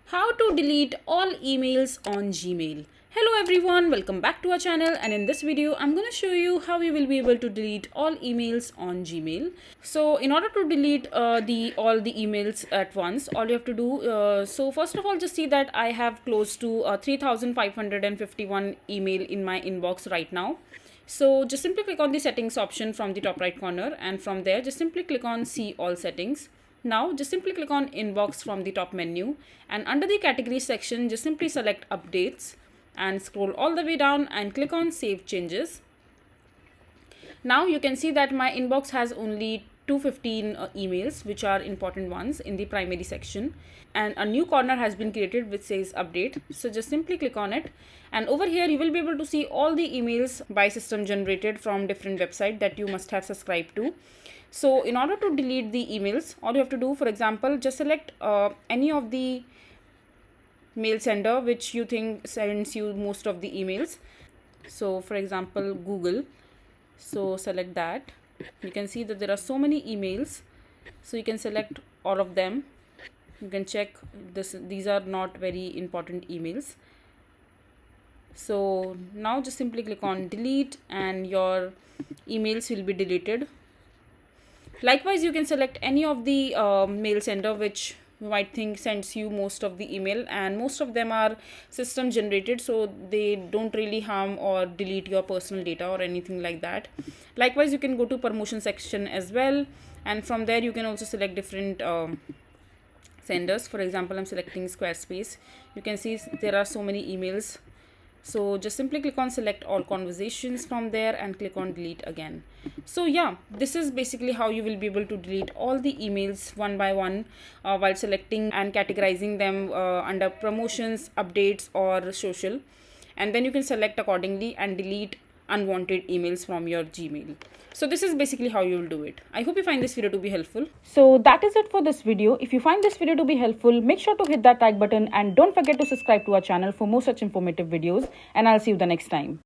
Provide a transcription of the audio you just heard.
How to delete all emails on Gmail. Hello everyone, welcome back to our channel, and in this video I'm going to show you how you will be able to delete all emails on Gmail. So in order to delete all the emails at once, all you have to do, so first of all, just see that I have close to 3551 email in my inbox right now. So just simply click on the settings option from the top right corner, and from there just simply click on see all settings. Now just simply click on inbox from the top menu, and under the category section just simply select updates and scroll all the way down and click on save changes. Now you can see that my inbox has only 215 emails which are important ones in the primary section, and a new corner has been created which says update. So just simply click on it, and over here you will be able to see all the emails by system generated from different website that you must have subscribed to. So in order to delete the emails, all you have to do, for example, just select any of the mail sender which you think sends you most of the emails. So for example, Google. So select that. You can see that there are so many emails, so you can select all of them. You can check these are not very important emails. So now just simply click on delete and your emails will be deleted. Likewise, you can select any of the mail sender which you might think sends you most of the email, and most of them are system generated, so they don't really harm or delete your personal data or anything like that. Likewise, you can go to promotion section as well, and from there you can also select different senders. For example, I'm selecting Squarespace. You can see there are so many emails. So just simply click on select all conversations from there and click on delete again. So yeah, this is basically how you will be able to delete all the emails one by one while selecting and categorizing them under promotions, updates or social. And then you can select accordingly and delete unwanted emails from your Gmail. So this is basically how you will do it. I hope you find this video to be helpful. So that is it for this video. If you find this video to be helpful, make sure to hit that like button and don't forget to subscribe to our channel for more such informative videos, and I'll see you the next time.